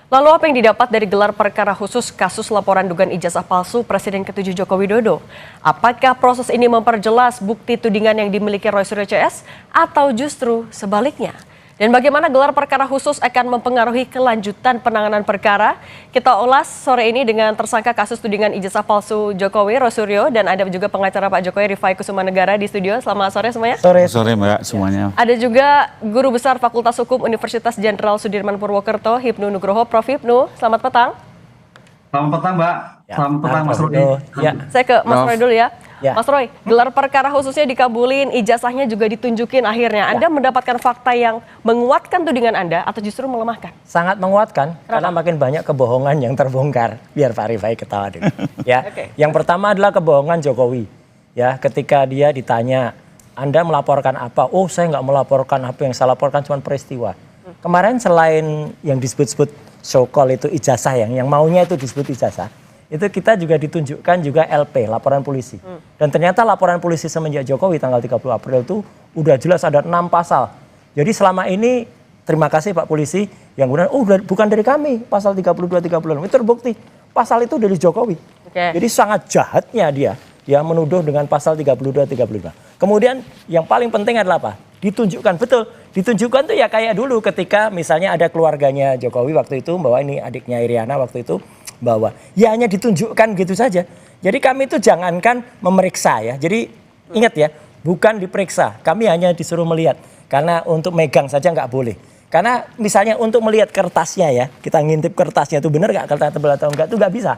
Lalu apa yang didapat dari gelar perkara khusus kasus laporan dugaan ijazah palsu Presiden ke-7 Joko Widodo? Apakah proses ini memperjelas bukti tudingan yang dimiliki Roy Suryo CS atau justru sebaliknya? Dan bagaimana gelar perkara khusus akan mempengaruhi kelanjutan penanganan perkara? Kita ulas sore ini dengan tersangka kasus tudingan ijazah palsu Jokowi, Roy Suryo, dan ada juga pengacara Pak Jokowi, Rifai Kusumanegara di studio. Selamat sore semuanya. Sore Mbak semuanya. Ada juga Guru Besar Fakultas Hukum Universitas Jenderal Sudirman Purwokerto, Hipnu Nugroho. Prof. Hipnu, selamat petang. Selamat petang, Mbak. Selamat petang, Mas Rudi. Ya, saya ke Mas Roy dulu ya. Mas Roy, gelar perkara khususnya dikabulin, ijazahnya juga ditunjukin akhirnya. Anda mendapatkan fakta yang menguatkan tudingan Anda atau justru melemahkan? Sangat menguatkan. Karena makin banyak kebohongan yang terbongkar. Biar Pak Rifai ketawa dulu. Ya. Yang pertama adalah kebohongan Jokowi. Ya, ketika dia ditanya, Anda melaporkan apa? Oh, saya nggak melaporkan apa, yang saya laporkan cuma peristiwa. Kemarin selain yang disebut-sebut so-called itu ijazah, yang maunya itu disebut ijazah, itu kita juga ditunjukkan juga LP, laporan polisi. Dan ternyata laporan polisi semenjak Jokowi tanggal 30 April itu udah jelas ada 6 pasal. Jadi selama ini terima kasih Pak Polisi yang kemudian bukan dari kami pasal 32-36 itu terbukti pasal itu dari Jokowi. Jadi sangat jahatnya dia menuduh dengan pasal 32-35. Kemudian yang paling penting adalah apa? Ditunjukkan, betul. Ditunjukkan tuh ya kayak dulu ketika misalnya ada keluarganya Jokowi waktu itu bahwa ini adiknya Iriana waktu itu bahwa ya hanya ditunjukkan gitu saja. Jadi kami itu jangankan memeriksa ya. Jadi ingat ya, bukan diperiksa. Kami hanya disuruh melihat. Karena untuk megang saja nggak boleh. Karena misalnya untuk melihat kertasnya ya, kita ngintip kertasnya itu benar nggak, kertas tebal atau enggak itu nggak bisa.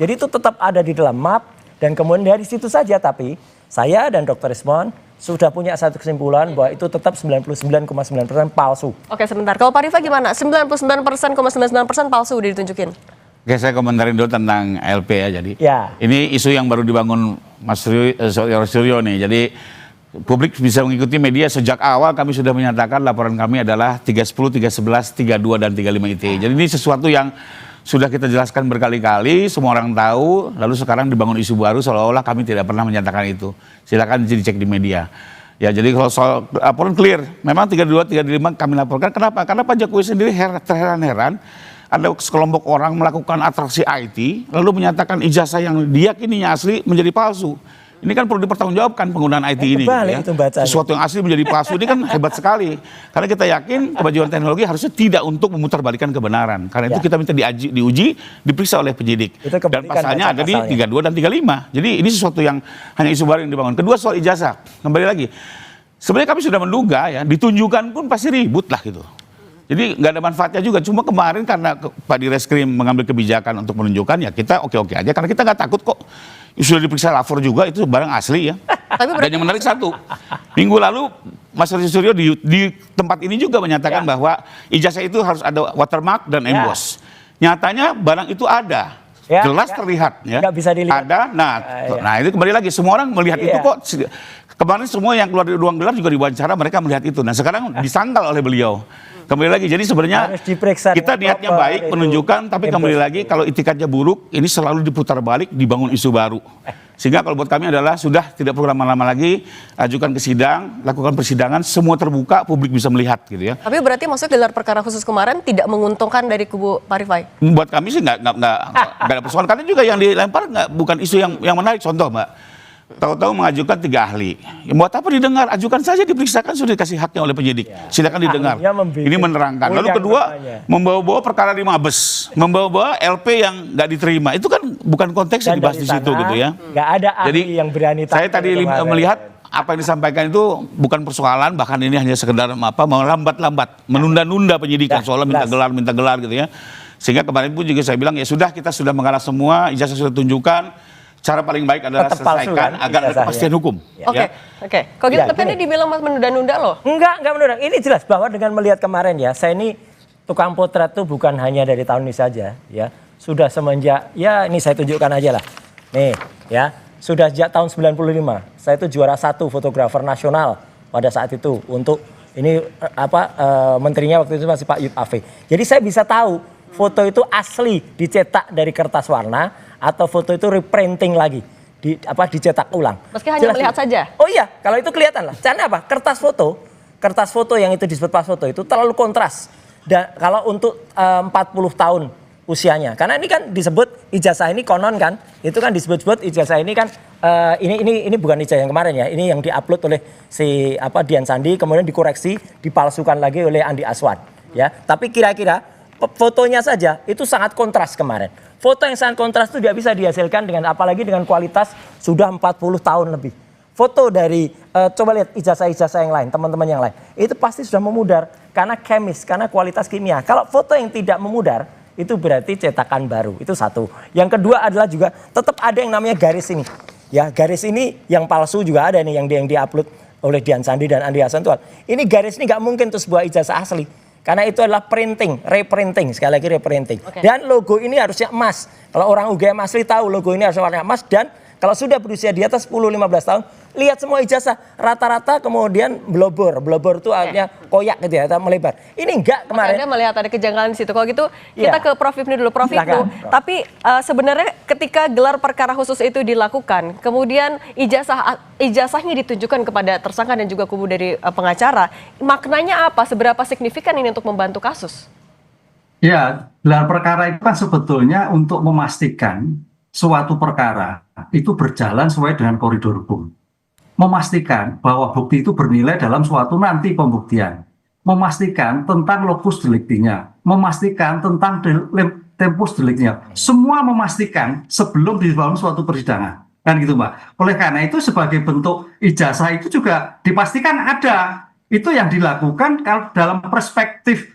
Jadi itu tetap ada di dalam map dan kemudian dari situ saja. Tapi saya dan Dr. Ismon sudah punya satu kesimpulan bahwa itu tetap 99,9% palsu. Oke, sebentar. Kalau Pak Rifai gimana? 99,99% palsu udah ditunjukin. Oke, saya komentarin dulu tentang LP ya. Jadi ini isu yang baru dibangun Mas Suryo nih. Jadi publik bisa mengikuti media sejak awal kami sudah menyatakan laporan kami adalah 310, 311, 32 dan 35 ITE. Jadi ini sesuatu yang sudah kita jelaskan berkali-kali, semua orang tahu, lalu sekarang dibangun isu baru seolah-olah kami tidak pernah menyatakan itu. Silakan dicek di media. Ya, jadi kalau soal laporan clear, memang 32, 35 kami laporkan. Kenapa? Karena Pak Jokowi sendiri terheran-heran ada sekelompok orang melakukan atraksi IT, lalu menyatakan ijazah yang diyakininya asli menjadi palsu. Ini kan perlu dipertanggungjawabkan penggunaan IT ini. Gitu ya. Sesuatu yang asli menjadi palsu ini kan hebat sekali. Karena kita yakin kemajuan teknologi harusnya tidak untuk memutarbalikkan kebenaran. Karena itu kita minta diuji, diperiksa oleh penyidik. Dan pasalnya ada di 32 dan 35. Jadi ini sesuatu yang hanya isu baru yang dibangun. Kedua soal ijazah, kembali lagi. Sebenarnya kami sudah menduga ya, ditunjukkan pun pasti ribut lah gitu. Jadi nggak ada manfaatnya juga. Cuma kemarin karena Pak Direskrim mengambil kebijakan untuk menunjukkan ya kita oke-oke aja. Karena kita nggak takut kok. Sudah diperiksa lapor juga itu barang asli ya. Dan yang menarik satu, minggu lalu Mas Suryo di tempat ini juga menyatakan bahwa ijazah itu harus ada watermark dan emboss. Nyatanya barang itu ada. Jelas terlihat ya. Nggak bisa dilihat. Ada. Nah itu kembali lagi semua orang melihat itu kok. Kemarin semua yang keluar dari ruang gelap juga diwawancara mereka melihat itu. Nah sekarang disangkal oleh beliau. Kembali lagi, jadi sebenarnya kita niatnya baik menunjukkan, tapi kembali lagi kalau itikadnya buruk, ini selalu diputar balik, dibangun isu baru. Sehingga kalau buat kami adalah sudah tidak perlu lama-lama lagi, ajukan ke sidang, lakukan persidangan, semua terbuka, publik bisa melihat gitu ya. Tapi berarti maksudnya gelar perkara khusus kemarin tidak menguntungkan dari kubu Pak Rifai? Buat kami sih nggak ada persoalan, karena juga yang dilempar bukan isu yang menarik. Contoh Mbak, tahu-tahu mengajukan 3 ahli. Ya, buat apa didengar? Ajukan saja, diperiksakan, sudah dikasih haknya oleh penyidik. Silakan didengar. Ini menerangkan. Lalu kedua, membawa-bawa perkara di Mabes, membawa-bawa LP yang nggak diterima. Itu kan bukan konteks yang dibahas di situ gitu ya. Nggak ada ahli yang berani. Saya tadi melihat apa yang disampaikan itu bukan persoalan, bahkan ini hanya sekedar melambat-lambat, menunda-nunda penyidikan soalnya minta gelar gitu ya. Sehingga kemarin pun juga saya bilang ya sudah, kita sudah mengarah semua, ijazah sudah tunjukkan. Cara paling baik adalah selesaikan agar ada kepastian hukum. Oke. Kalau gitu tapi ini dibilang menunda-nunda loh. Enggak menunda. Ini jelas bahwa dengan melihat kemarin ya, saya ini tukang potret tuh bukan hanya dari tahun ini saja ya. Sudah semenjak, ya ini saya tunjukkan aja lah. Nih ya, sudah sejak tahun 95. Saya itu juara 1 fotografer nasional pada saat itu untuk ini menterinya waktu itu masih Pak Yud Afe. Jadi saya bisa tahu foto itu asli dicetak dari kertas warna atau foto itu reprinting lagi, dicetak ulang. Meski hanya melihat saja. Oh iya, kalau itu kelihatan lah. Caranya apa? Kertas foto yang itu disebut pas foto itu terlalu kontras. Dan kalau untuk 40 tahun usianya, karena ini kan disebut ijazah ini konon kan, itu kan disebut ijazah ini kan ini bukan ijazah yang kemarin ya, ini yang diupload oleh si Dian Sandi, kemudian dikoreksi, dipalsukan lagi oleh Andi Aswan, ya. Tapi kira-kira fotonya saja itu sangat kontras kemarin. Foto yang sangat kontras itu tidak bisa dihasilkan dengan apalagi dengan kualitas sudah 40 tahun lebih. Foto dari coba lihat ijazah-ijazah yang lain, teman-teman yang lain, itu pasti sudah memudar karena kemis, karena kualitas kimia. Kalau foto yang tidak memudar, itu berarti cetakan baru. Itu satu. Yang kedua adalah juga tetap ada yang namanya garis ini. Ya, garis ini yang palsu juga ada nih yang diupload oleh Dian Sandi dan Andi Hasan Tuan. Ini garis ini nggak mungkin tuh sebuah ijazah asli. Karena itu adalah printing, reprinting, sekali lagi reprinting. Okay. Dan logo ini harusnya emas. Kalau orang UGM asli tahu logo ini harusnya warna emas, dan kalau sudah berusia di atas 10-15 tahun, lihat semua ijazah rata-rata kemudian blobor itu artinya koyak gitu ya, atau melebar. Ini enggak kemarin. Anda melihat ada kejanggalan di situ. Kalau gitu kita ke Prof Hipnu dulu, Prof Hipnu. Tapi sebenarnya ketika gelar perkara khusus itu dilakukan, kemudian ijazahnya ditunjukkan kepada tersangka dan juga kubu dari pengacara, maknanya apa? Seberapa signifikan ini untuk membantu kasus? Ya, gelar perkara itu kan sebetulnya untuk memastikan suatu perkara itu berjalan sesuai dengan koridor hukum. Memastikan bahwa bukti itu bernilai dalam suatu nanti pembuktian. Memastikan tentang lokus deliktinya. Memastikan tentang tempus deliktinya. Semua memastikan sebelum dibangun suatu persidangan. Kan gitu, Mbak. Oleh karena itu sebagai bentuk ijazah itu juga dipastikan ada. Itu yang dilakukan kalau dalam perspektif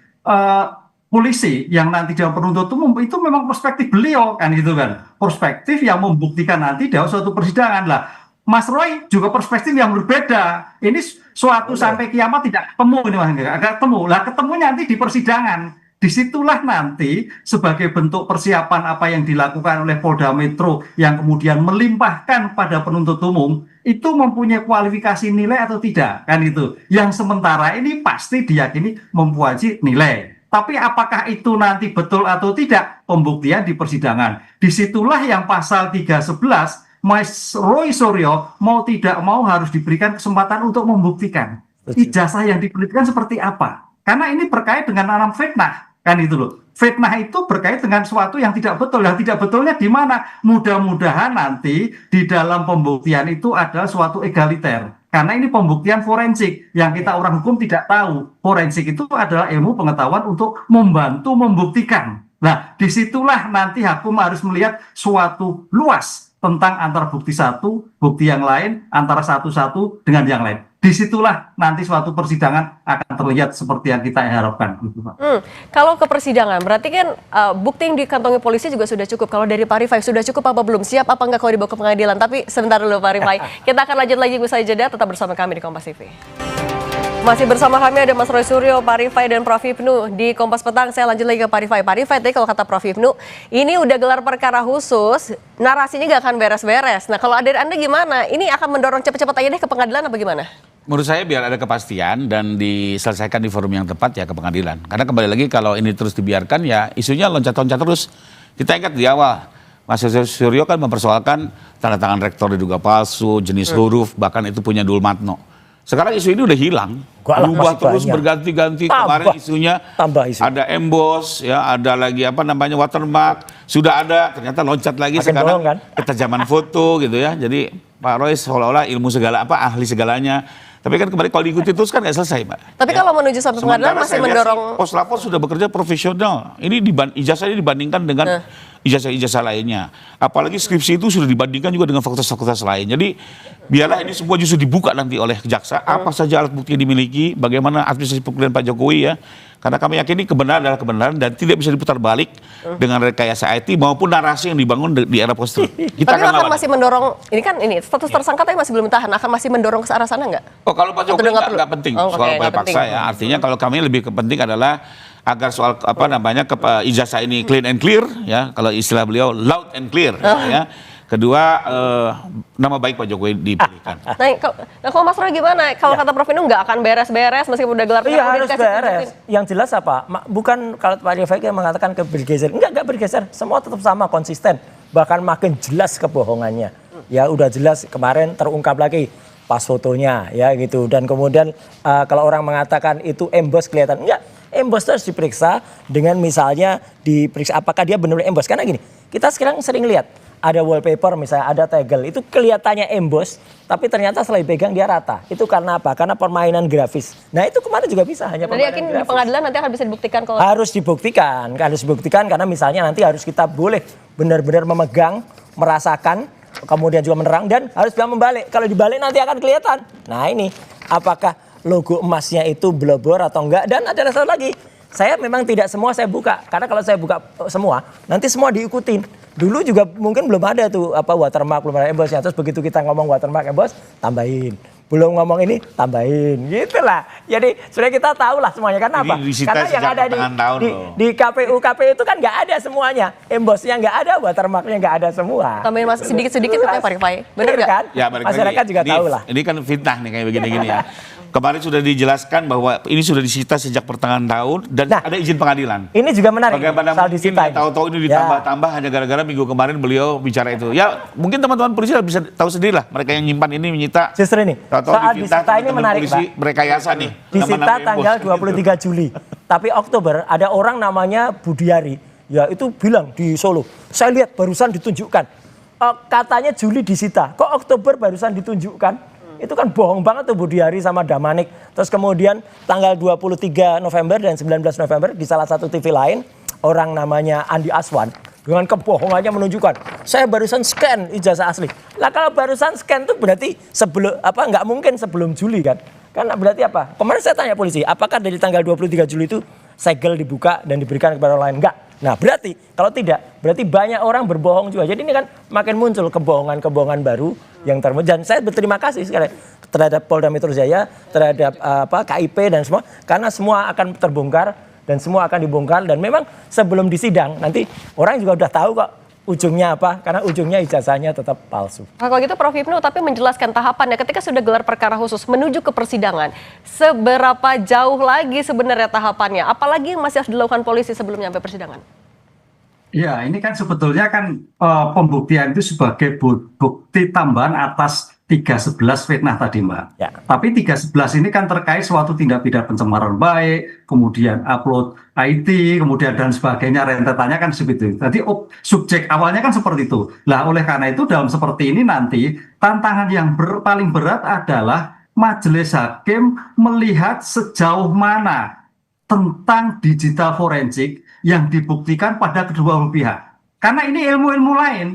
polisi yang nanti dalam penuntut umum itu memang perspektif beliau kan gitu kan, perspektif yang membuktikan nanti dalam suatu persidangan lah. Mas Roy juga perspektif yang berbeda. Ini suatu sampai kiamat tidak ketemu ini Mas, agak ketemu lah, ketemunya nanti di persidangan. Disitulah nanti sebagai bentuk persiapan apa yang dilakukan oleh Polda Metro yang kemudian melimpahkan pada penuntut umum itu mempunyai kualifikasi nilai atau tidak kan itu. Yang sementara ini pasti diyakini mempunyai nilai. Tapi apakah itu nanti betul atau tidak? Pembuktian di persidangan. Disitulah yang pasal 311, Mas Roy Suryo mau tidak mau harus diberikan kesempatan untuk membuktikan. Ijazah yang diberikan seperti apa? Karena ini berkait dengan alam fitnah. Kan itu loh. Fitnah itu berkait dengan sesuatu yang tidak betul. Yang tidak betulnya di mana? Mudah-mudahan nanti di dalam pembuktian itu ada suatu egaliter. Karena ini pembuktian forensik yang kita orang hukum tidak tahu. Forensik itu adalah ilmu pengetahuan untuk membantu membuktikan. Nah, disitulah nanti hakim harus melihat suatu luas tentang antara bukti satu, bukti yang lain, antara satu-satu dengan yang lain. Disitulah nanti suatu persidangan akan terlihat seperti yang kita harapkan. Kalau ke persidangan, berarti kan bukti yang dikantongi polisi juga sudah cukup. Kalau dari Pak Rifai sudah cukup apa belum? Siap apa enggak kalau dibawa ke pengadilan? Tapi sebentar dulu Pak Rifai. Kita akan lanjut lagi usai jeda, tetap bersama kami di Kompas TV. Masih bersama kami ada Mas Roy Suryo, Pak Rifai, dan Prof Hipnu di Kompas Petang. Saya lanjut lagi ke Pak Rifai. Pak Rifai, tadi kalau kata Prof Hipnu, ini udah gelar perkara khusus, narasinya nggak akan beres-beres. Nah, kalau dari Anda gimana? Ini akan mendorong cepet-cepet aja deh ke pengadilan apa gimana? Menurut saya biar ada kepastian dan diselesaikan di forum yang tepat ya ke pengadilan. Karena kembali lagi kalau ini terus dibiarkan ya isunya loncat-loncat terus. Kita ingat di awal, Mas Suryo kan mempersoalkan tanda tangan rektor diduga palsu, jenis huruf, bahkan itu punya Dulmatno. Sekarang isu ini udah hilang, berubah terus berganti-ganti. Kemarin isunya ada emboss, ya ada lagi apa namanya watermark, sudah ada, ternyata loncat lagi makin sekarang kan? Ketajaman foto gitu ya. Jadi Pak Roy seolah-olah ilmu segala apa ahli segalanya. Tapi kan kemarin kalau diikuti terus kan nggak selesai, Pak. Tapi ya, kalau menuju sampai pengadilan masih mendorong. Poslapor sudah bekerja profesional. Ini ijazah ini dibandingkan dengan ijazah-ijazah lainnya. Apalagi skripsi itu sudah dibandingkan juga dengan fakultas-fakultas lain. Jadi biarlah ini semua justru dibuka nanti oleh jaksa. Apa saja alat bukti yang dimiliki, bagaimana administrasi pemilihan Pak Jokowi ya. Karena kami yakini kebenaran adalah kebenaran dan tidak bisa diputar balik dengan rekayasa IT maupun narasi yang dibangun di era post-truth. Tapi akan masih mendorong, ini status tersangka tapi masih belum ditahan, akan masih mendorong ke arah sana nggak? Oh kalau Pak Jokowi nggak penting soal upaya paksa ya. Artinya kalau kami lebih penting adalah agar soal apa namanya ijazah ini clean and clear ya. Kalau istilah beliau loud and clear ya. Kedua, nama baik Pak Jokowi dipilihkan. Nah, kalau Mas Roy gimana? Kalau kata Prof Hipnu nggak akan beres-beres meskipun udah gelar. Iya harus beres. Yang jelas apa? Bukan kalau Pak Rifai mengatakan bergeser. Enggak bergeser. Semua tetap sama, konsisten. Bahkan makin jelas kebohongannya. Ya udah jelas kemarin terungkap lagi pas fotonya ya gitu. Dan kemudian kalau orang mengatakan itu emboss kelihatan. Enggak. Embos itu harus diperiksa dengan misalnya diperiksa apakah dia benar-benar embos. Karena gini, kita sekarang sering lihat ada wallpaper misalnya, ada tegel, itu kelihatannya embos, tapi ternyata setelah dipegang dia rata. Itu karena apa? Karena permainan grafis. Nah itu kemarin juga bisa hanya permainan yakin grafis. Di pengadilan nanti akan bisa dibuktikan kalau... Harus dibuktikan karena misalnya nanti harus kita boleh benar-benar memegang, merasakan, kemudian juga menerang dan harus bisa membalik. Kalau dibalik nanti akan kelihatan. Nah ini, apakah logo emasnya itu blobor atau enggak? Dan ada satu lagi, saya memang tidak semua saya buka. Karena kalau saya buka semua, nanti semua diikutin. Dulu juga mungkin belum ada tuh watermark, belum ada embosnya. Terus begitu kita ngomong watermark embos, tambahin. Belum ngomong ini, tambahin. Gitulah. Jadi sebenarnya kita tahu lah semuanya. Karena apa? Karena yang ada di KPU itu kan nggak ada semuanya. Embosnya nggak ada, watermarknya nggak ada semua. Tambahin masih sedikit-sedikit katanya Pak Rifai. Bener nggak? Kan? Ya, masyarakat juga tahu lah. Ini kan fitnah nih kayak begini-gini ya. Kemarin sudah dijelaskan bahwa ini sudah disita sejak pertengahan tahun dan ada izin pengadilan. Ini juga menarik. Bagaimana soal mungkin tahu-tahu ini ditambah-tambah hanya gara-gara minggu kemarin beliau bicara itu. Ya mungkin teman-teman polisi bisa tahu sendiri lah. Mereka yang nyimpan ini menyita. Justru ini. Soal disita ini menarik polisi, Pak. Merekayasa nih. Disita tanggal 23 Juli. Tapi Oktober ada orang namanya Budiari. Ya itu bilang di Solo. Saya lihat barusan ditunjukkan. Katanya Juli disita. Kok Oktober barusan ditunjukkan? Itu kan bohong banget tuh Budiari sama Damanik. Terus kemudian tanggal 23 November dan 19 November di salah satu TV lain, orang namanya Andi Aswan dengan kebohongannya menunjukkan saya barusan scan ijazah asli. Lah kalau barusan scan tuh berarti sebelum nggak mungkin sebelum Juli kan? Karena berarti apa? Kemarin saya tanya polisi, apakah dari tanggal 23 Juli itu segel dibuka dan diberikan kepada orang lain? Enggak. Nah berarti kalau tidak, berarti banyak orang berbohong juga. Jadi ini kan makin muncul kebohongan-kebohongan baru yang dan saya berterima kasih sekali terhadap Polda Metro Jaya, terhadap KIP dan semua, karena semua akan terbongkar dan semua akan dibongkar dan memang sebelum disidang nanti orang juga udah tahu kok ujungnya apa, karena ujungnya ijazahnya tetap palsu. Nah, kalau gitu Prof Hipnu, tapi menjelaskan tahapannya ketika sudah gelar perkara khusus menuju ke persidangan, seberapa jauh lagi sebenarnya tahapannya? Apalagi yang masih harus dilakukan polisi sebelum nyampe persidangan? Ya, ini kan sebetulnya kan pembuktian itu sebagai bukti tambahan atas 311 fitnah tadi, Mbak. Ya. Tapi 311 ini kan terkait suatu tindak pidana pencemaran baik, kemudian upload IT, kemudian dan sebagainya, rentetannya kan seperti itu. Tadi subjek awalnya kan seperti itu. Nah, oleh karena itu dalam seperti ini nanti tantangan yang paling berat adalah majelis hakim melihat sejauh mana tentang digital forensik yang dibuktikan pada kedua pihak. Karena ini ilmu-ilmu lain.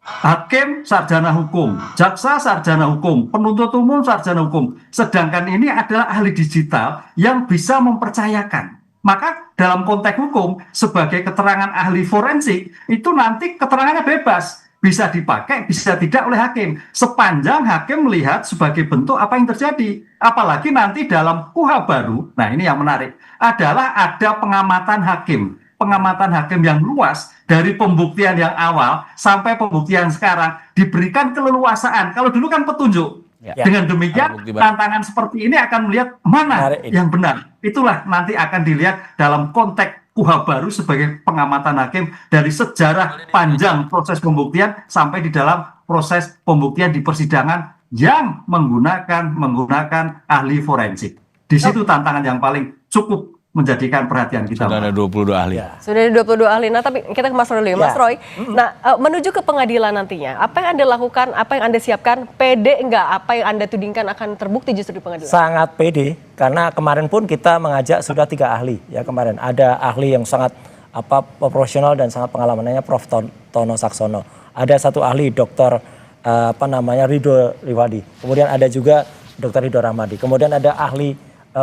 Hakim sarjana hukum, jaksa sarjana hukum, penuntut umum sarjana hukum. Sedangkan ini adalah ahli digital yang bisa mempercayakan. Maka dalam konteks hukum sebagai keterangan ahli forensik itu nanti keterangannya bebas. Bisa dipakai, bisa tidak oleh hakim. Sepanjang hakim melihat sebagai bentuk apa yang terjadi. Apalagi nanti dalam KUHA baru, nah ini yang menarik, adalah ada pengamatan hakim. Pengamatan hakim yang luas dari pembuktian yang awal sampai pembuktian sekarang diberikan keleluasaan. Kalau dulu kan petunjuk. Ya. Dengan demikian tantangan seperti ini akan melihat mana yang benar. Itulah nanti akan dilihat dalam konteks KUHA baru sebagai pengamatan hakim dari sejarah panjang proses pembuktian sampai di dalam proses pembuktian di persidangan yang menggunakan ahli forensik. Di situ tantangan yang paling cukup menjadikan perhatian kita. Sudah ada 22 ahli. Ya. Sudah ada 22 ahli. Nah, tapi kita ke Mas Roy dulu ya. Mas Roy, nah menuju ke pengadilan nantinya, apa yang Anda lakukan, apa yang Anda siapkan, pede enggak apa yang Anda tudingkan akan terbukti justru di pengadilan? Sangat pede, karena kemarin pun kita mengajak sudah 3 ahli. Ya kemarin ada ahli yang sangat profesional dan sangat pengalamannya, Prof. Tono Saksono. Ada satu ahli, Dr. Ridho Liwadi. Kemudian ada juga Dr. Ridho Rahmadi. Kemudian ada ahli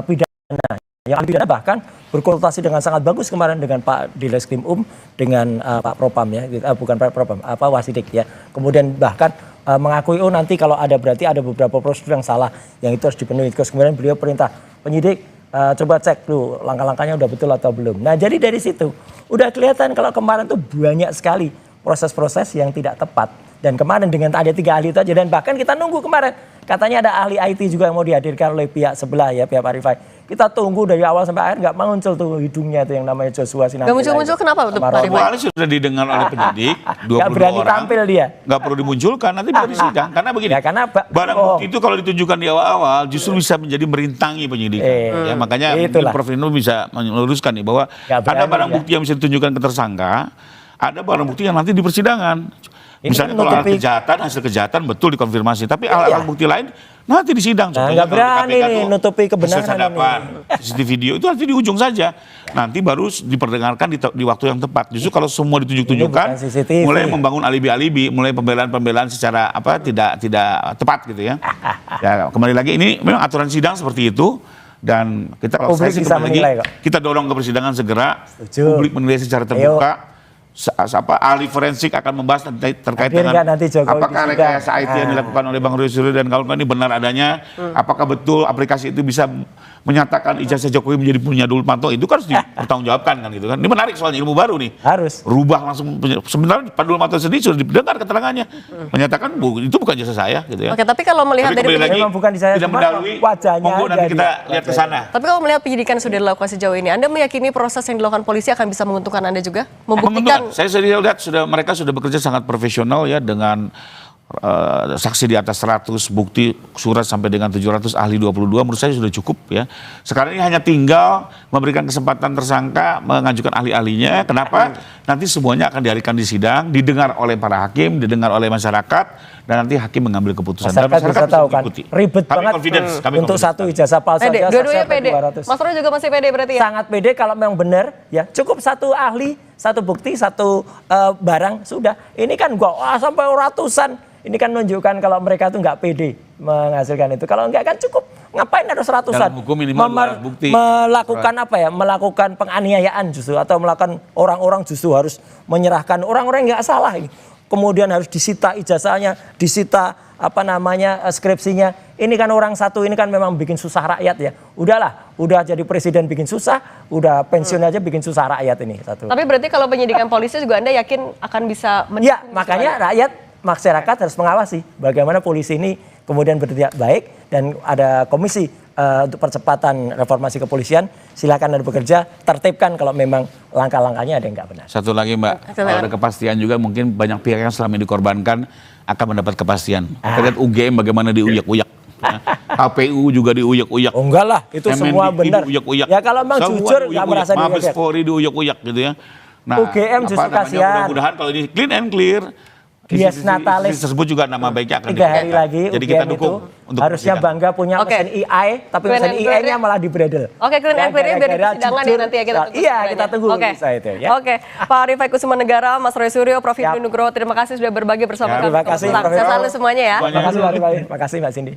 pidana. Yang ahli pidana bahkan berkonsultasi dengan sangat bagus kemarin dengan Pak Dileskrim dengan Pak Propam ya, bukan Pak Propam, Wasidik ya. Kemudian bahkan mengakui nanti kalau ada berarti ada beberapa prosedur yang salah yang itu harus dipenuhi. Terus kemudian beliau perintah penyidik coba cek dulu langkah-langkahnya udah betul atau belum. Nah jadi dari situ udah kelihatan kalau kemarin tuh banyak sekali proses-proses yang tidak tepat. Dan kemarin dengan ada 3 ahli itu aja dan bahkan kita nunggu kemarin katanya ada ahli IT juga yang mau dihadirkan oleh pihak sebelah ya, pihak Pak Rifai. Kita tunggu dari awal sampai akhir nggak muncul tuh hidungnya itu yang namanya Joshua Sinatila. Nggak muncul-muncul kenapa tuh Pak Rifai? Awalnya sudah didengar oleh penyidik, 22 Nggak berani orang. tampil dia. Nggak perlu dimunculkan, nanti bisa disidang. Karena begini, Ya, karena barang bukti itu kalau ditunjukkan di awal-awal justru bisa menjadi merintangi penyidikan. Ya, makanya mungkin Prof. Rino bisa meluruskan nih bahwa ada barang bukti yang bisa ditunjukkan ke tersangka, ada barang bukti yang nanti di persidangan. Misalnya kalau ada kejahatan, hasil kejahatan betul dikonfirmasi, tapi alat bukti lain nanti di sidang. Nggak berani nih nutupi kebenaran CCTV video itu nanti di ujung saja. Nanti baru diperdengarkan di waktu yang tepat. Justru kalau semua ditunjuk-tunjukkan, mulai membangun alibi-alibi, mulai pembelaan-pembelaan secara tidak tepat gitu ya. Ya kembali lagi ini memang aturan sidang seperti itu. Dan kita kalau saya sih kembali lagi, kita dorong ke persidangan segera. Publik menilai secara terbuka. Ahli forensik akan membahas terkait dengan apakah rekayasa IT yang dilakukan oleh Bang Roy Suryo dan kawan-kawan ini benar adanya, apakah betul aplikasi itu bisa menyatakan ijazah Jokowi menjadi punya Nurtanto, itu kan harus dipertanggungjawabkan kan gitu kan. Ini menarik soalnya, ilmu baru nih. Harus rubah langsung. Sebenarnya Pak Nurtanto sendiri sudah didengar keterangannya, menyatakan itu bukan jasa saya gitu ya. Oke, tapi kalau melihat dari memang bukan di saya, tidak mendalui wajahnya, monggo nanti kita lihat ke sana. Tapi kalau melihat penyidikan sudah dilakukan sejauh ini, Anda meyakini proses yang dilakukan polisi akan bisa menguntungkan Anda juga? Membuktikan. Saya sudah lihat mereka sudah bekerja sangat profesional ya, dengan saksi di atas 100, bukti surat sampai dengan 700, ahli 22, menurut saya sudah cukup ya. Sekarang ini hanya tinggal memberikan kesempatan tersangka mengajukan ahli-ahlinya. Kenapa? Nanti semuanya akan dihadirkan di sidang, didengar oleh para hakim, didengar oleh masyarakat, dan nanti hakim mengambil keputusan. Masyarakat bisa tahu kan, ribet banget untuk satu ijazah palsu saja. Dua-duanya pede. Mas Roy juga masih pede berarti ya? Sangat pede kalau memang benar ya, cukup satu ahli, satu bukti, satu barang, sudah. Ini kan sampai ratusan. Ini kan menunjukkan kalau mereka tuh nggak pede menghasilkan itu. Kalau nggak kan cukup. Ngapain harus ratusan? Dalam hukum minimal bukti. Melakukan apa ya? Melakukan penganiayaan justru, atau melakukan orang-orang justru harus menyerahkan orang-orang yang nggak salah ini. Kemudian harus disita ijazahnya, disita skripsinya. Ini kan orang satu ini kan memang bikin susah rakyat ya. Udahlah, udah jadi presiden bikin susah, udah pensiun aja bikin susah rakyat ini satu. Tapi berarti kalau penyidikan polisi juga Anda yakin akan bisa ya, makanya masyarakat harus mengawasi bagaimana polisi ini kemudian bertindak baik, dan ada komisi untuk percepatan reformasi kepolisian. Silakan Anda bekerja, tertibkan kalau memang langkah-langkahnya ada yang nggak benar. Satu lagi Mbak, kalau ada kepastian juga mungkin banyak pihak yang selama ini dikorbankan akan mendapat kepastian. Kita lihat UGM bagaimana diuyak-uyak. KPU juga diuyak-uyak. Oh enggak lah, itu semua benar. Ya kalau memang jujur nggak merasa diuyak. Mabes Polri diuyak-uyak gitu ya. Nah, UGM justru kasihan. Mudah-mudahan kalau ini clean and clear. Bias Natalis tersebut juga nama baiknya akan 3 hari lagi. Jadi kita dukung untuk harusnya bangga punya mesin AI, tapi mesin AI-nya malah dibredel. Oke, clean and clear biar persidangan ya nanti ya kita tunggu. Iya, kita tunggu itu ya. Oke, Pak Rifai Kusumanegara, Mas Roy Suryo, Prof. Hipnu Nugroho, terima kasih sudah berbagi bersama kami. Terima kasih, Sehat selalu semuanya ya. Terima kasih Pak Rifai, terima kasih Mbak Cindy.